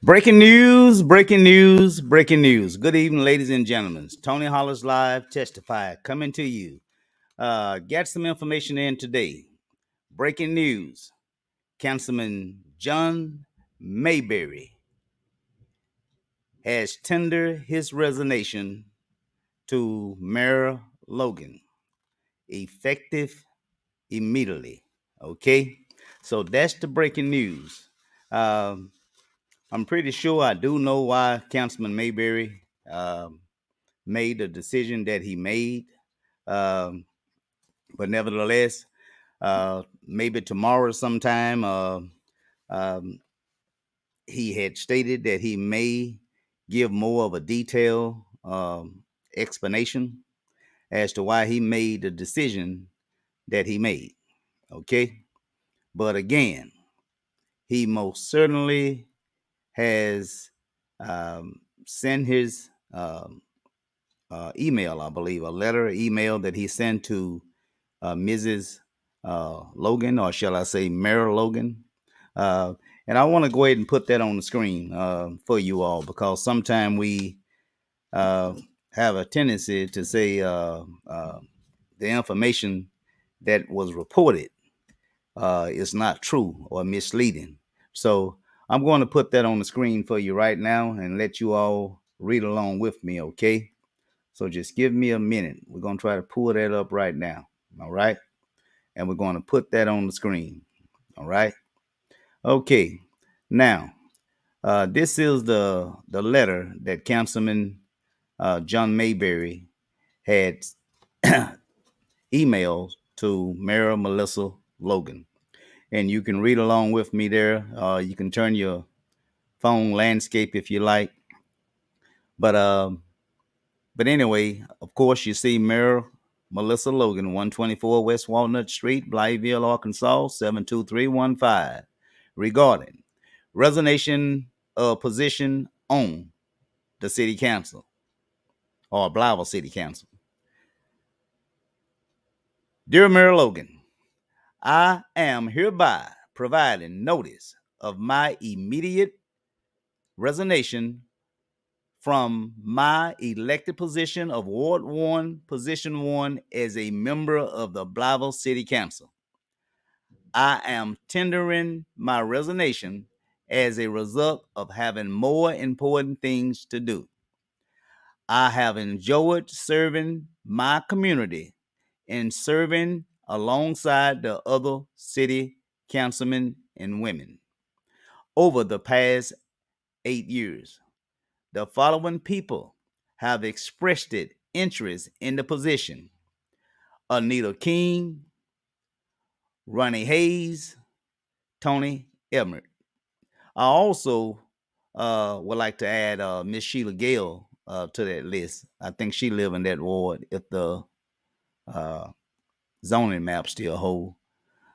Breaking news, breaking news, breaking news. Good evening, ladies and gentlemen. Tony Hollis Live Testify coming to you. Got some information in today. Breaking news. Councilman John Mayberry has tendered his resignation to Mayor Logan, effective immediately. Okay, so that's the breaking news. Um, I'm pretty sure I do know why Councilman Mayberry made the decision that he made. Um, but nevertheless, maybe tomorrow sometime, um, he had stated that he may give more of a detailed explanation as to why he made the decision that he made. Okay. But again, he most certainly has sent his email, I believe, a letter, email that he sent to Mrs. Logan, or shall I say, Mayor Logan. Uh, and I want to go ahead and put that on the screen for you all, because sometimes we uh, have a tendency to say the information that was reported is not true or misleading. So I'm going to put that on the screen for you right now and let you all read along with me, okay? So just give me a minute. We're going to try to pull that up right now, all right? And we're going to put that on the screen, all right? Okay, now, this is the letter that Councilman John Mayberry had emailed to Mayor Melissa Logan. And you can read along with me there. You can turn your phone landscape if you like. But anyway, of course, you see Mayor Melissa Logan, 124 West Walnut Street, Blytheville, Arkansas, 72315, regarding resignation of position on the city council or Blytheville City Council. Dear Mayor Logan, I am hereby providing notice of my immediate resignation from my elected position of Ward 1, Position 1 as a member of the Blytheville City Council. I am tendering my resignation as a result of having more important things to do. I have enjoyed serving my community and serving alongside the other city councilmen and women over the past 8 years. The following people have expressed interest in the position: Anita King, Ronnie Hayes, Tony Edmert. I also would like to add Miss Sheila Gale to that list. I think she live in that ward if the uh, zoning map still hold.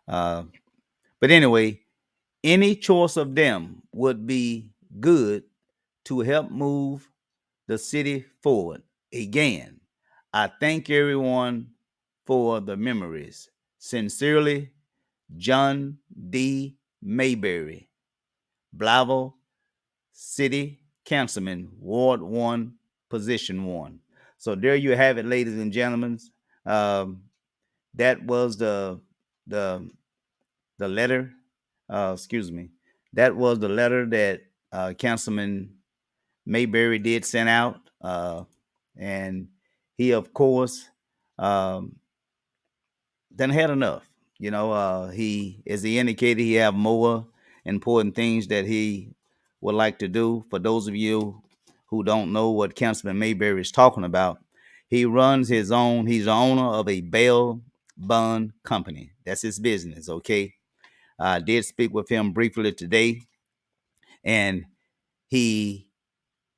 Uh, but anyway, any choice of them would be good to help move the city forward. Again, I thank everyone for the memories. Sincerely, John D. Mayberry, Blytheville City Councilman, Ward 1, Position 1. So there you have it, ladies and gentlemen. Um, that was the letter. Excuse me. That was the letter that Councilman Mayberry did send out, and he, of course, um, done had enough. He, as he indicated, he have more important things that he would like to do. For those of you who don't know what Councilman Mayberry is talking about, he runs his own. He's the owner of a bail bond company. That's his business. Okay, I did speak with him briefly today, and he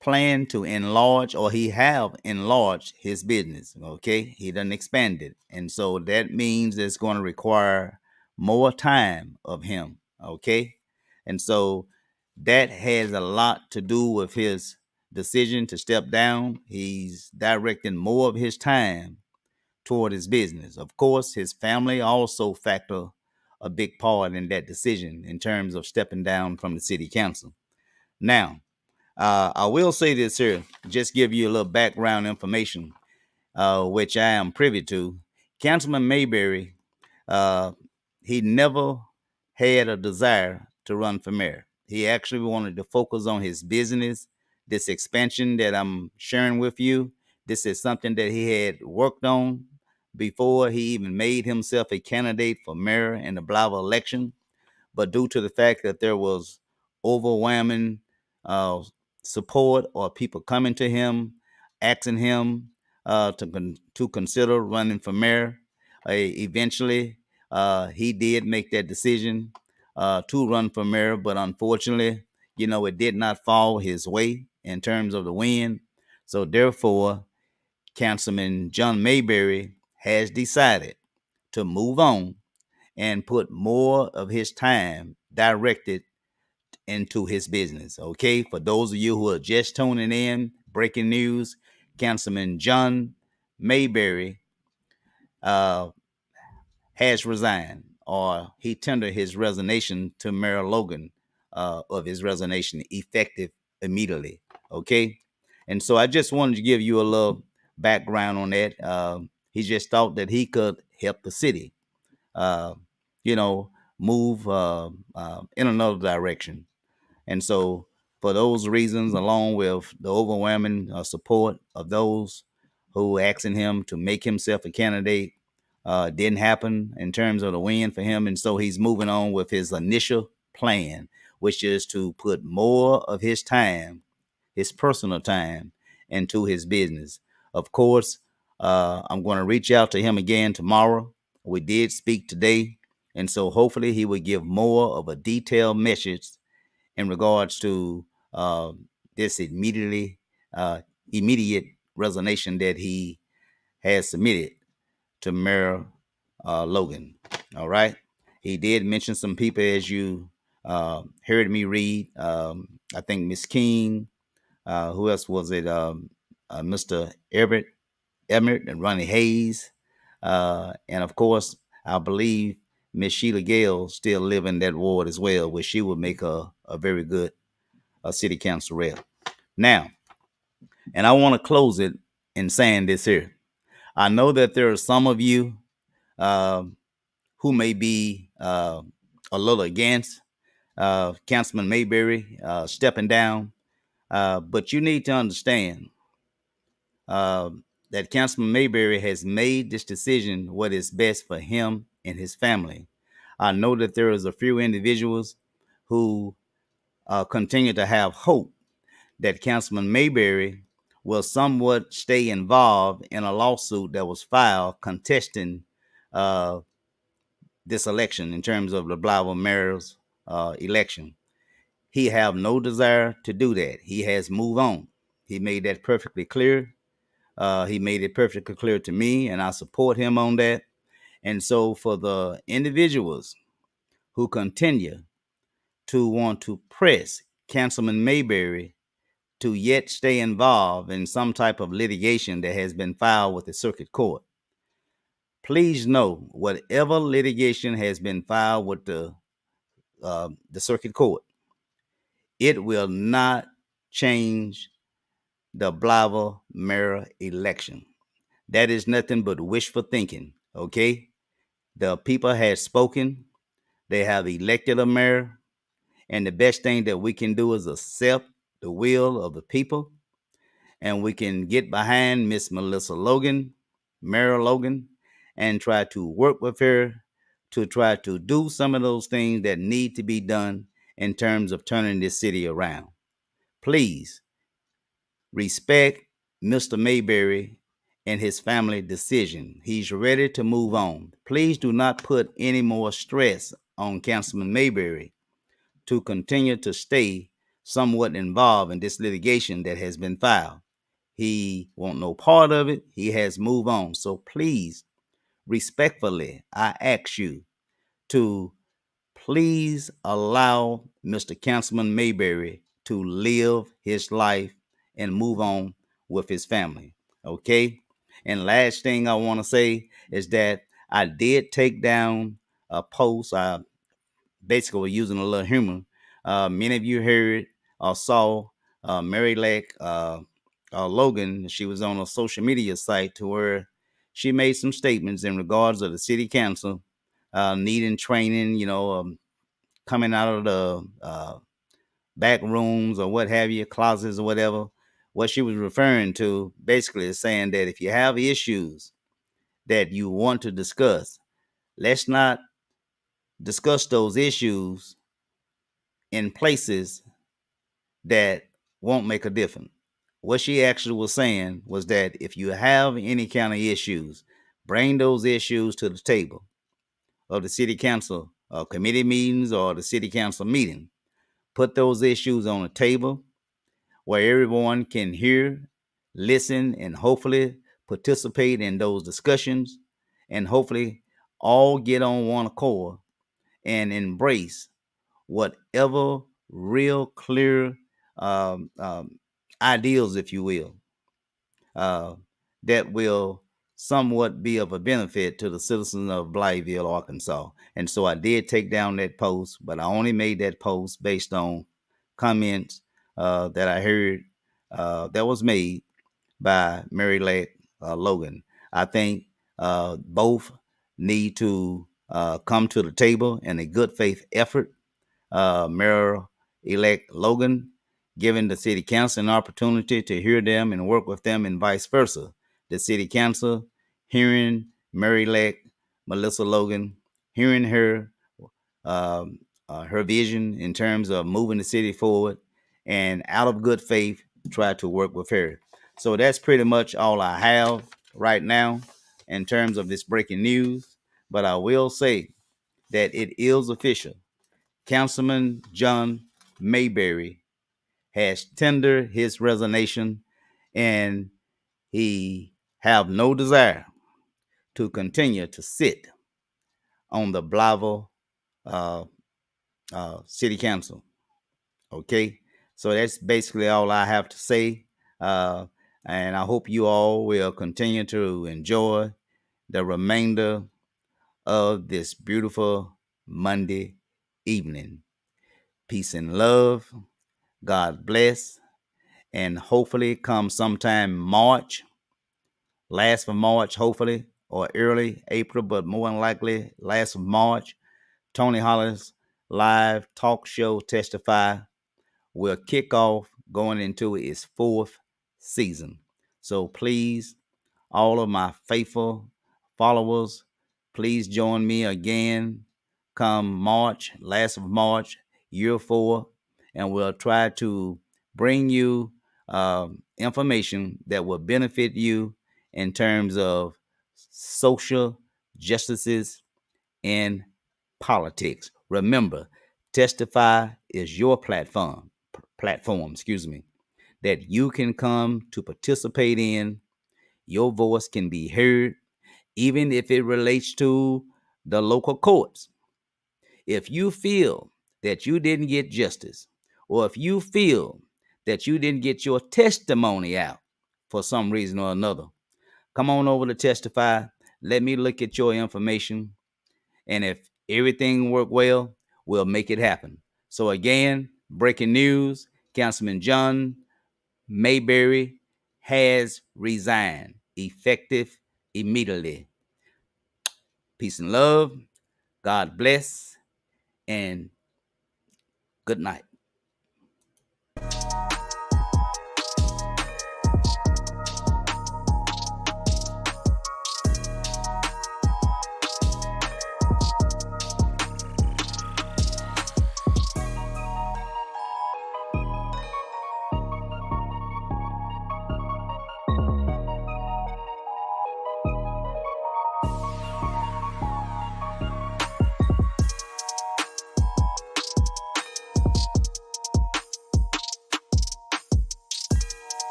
plan to enlarge, or he have enlarged his business. Okay, he done expanded, and so that means it's going to require more time of him. Okay, and so that has a lot to do with his decision to step down. He's directing more of his time toward his business. Of course, his family also factor a big part in that decision in terms of stepping down from the city council. Now, I will say this here, just give you a little background information, which I am privy to. Councilman Mayberry, uh, he never had a desire to run for mayor. He actually wanted to focus on his business. This expansion that I'm sharing with you, this is something that he had worked on before he even made himself a candidate for mayor in the Blythe election. But due to the fact that there was overwhelming uh, support or people coming to him, asking him to consider running for mayor, eventually he did make that decision to run for mayor. But unfortunately, it did not fall his way in terms of the win. So therefore, Councilman John Mayberry has decided to move on and put more of his time directed into his business. Okay, for those of you who are just tuning in, breaking news: Councilman John Mayberry uh, has resigned, or he tendered his resignation to Mayor Logan of his resignation effective immediately. Okay, and so I just wanted to give you a little background on that. He just thought that he could help the city uh, you know, move in another direction. And so, for those reasons, along with the overwhelming support of those who asking him to make himself a candidate, didn't happen in terms of the win for him. And so he's moving on with his initial plan, which is to put more of his time, his personal time, into his business. Of course, I'm going to reach out to him again tomorrow. We did speak today, and so hopefully he will give more of a detailed message in regards to this uh, immediate resignation that he has submitted to Mayor Logan. All right. He did mention some people, as you heard me read. I think Miss King. Who else was it? Mr. Everett and Ronnie Hayes. And of course, I believe Miss Sheila Gale still live in that ward as well, where she would make a very good city council rep. Now, and I want to close it in saying this here. I know that there are some of you uh, who may be a little against Councilman Mayberry stepping down, but you need to understand uh, that Councilman Mayberry has made this decision what is best for him and his family. I know that there is a few individuals who continue to have hope that Councilman Mayberry will somewhat stay involved in a lawsuit that was filed contesting uh, this election in terms of the Blythe mayor's election. He have no desire to do that. He has moved on. He made that perfectly clear. He made it perfectly clear to me, and I support him on that. And so, for the individuals who continue to want to press Councilman Mayberry to yet stay involved in some type of litigation that has been filed with the circuit court, please know whatever litigation has been filed with the circuit court, it will not change the Blythe mayor election. That is nothing but wishful thinking. Okay, the people have spoken. They have elected a mayor, and the best thing that we can do is accept the will of the people, and we can get behind Miss Melissa Logan, Mayor Logan, and try to work with her to try to do some of those things that need to be done in terms of turning this city around. Please respect Mr. Mayberry and his family decision. He's ready to move on. Please do not put any more stress on Councilman Mayberry to continue to stay somewhat involved in this litigation that has been filed. He won't no part of it. He has moved on. So please, respectfully, I ask you to please allow Mr. Councilman Mayberry to live his life and move on with his family. Okay. And last thing I want to say is that I did take down a post. I basically was using a little humor. Many of you heard saw Mary Logan. She was on a social media site to where she made some statements in regards of the city council needing training, coming out of the back rooms or what have you, closets or whatever. What she was referring to basically is saying that if you have issues that you want to discuss, let's not discuss those issues in places that won't make a difference. What she actually was saying was that if you have any kind of issues, bring those issues to the table of the city council committee meetings or the city council meeting. Put those issues on the table where everyone can hear, listen, and hopefully participate in those discussions, and hopefully all get on one accord and embrace whatever real clear um, um, ideals, if you will, uh, that will somewhat be of a benefit to the citizens of Blytheville, Arkansas. And so I did take down that post, but I only made that post based on comments that I heard that was made by Mary Logan. I think both need to come to the table in a good faith effort. Mayor-elect Logan giving the city council an opportunity to hear them and work with them and vice versa. The city council hearing Mayor-elect Melissa Logan, hearing her vision in terms of moving the city forward, and out of good faith, try to work with her. So that's pretty much all I have right now in terms of this breaking news. But I will say that it is official. Councilman John Mayberry has tendered his resignation, and he have no desire to continue to sit on the Blytheville uh, City Council. Okay, so that's basically all I have to say, uh, and I hope you all will continue to enjoy the remainder of this beautiful Monday evening. Peace and love. God bless. And hopefully come sometime March, last of March, hopefully, or early April, but more than likely last of March, Tony Hollis live talk show Testify will kick off going into its fourth season. So please, all of my faithful followers, please join me again come March, last of March, year 4, and we'll try to bring you information that will benefit you in terms of social justices in politics. Remember, Testify is your platform, that you can come to participate in. Your voice can be heard, even if it relates to the local courts. If you feel that you didn't get justice, or if you feel that you didn't get your testimony out for some reason or another, come on over to Testify. Let me look at your information. And if everything worked well, we'll make it happen. So again, breaking news, Councilman John Mayberry has resigned, effective immediately. Peace and love. God bless, and good night.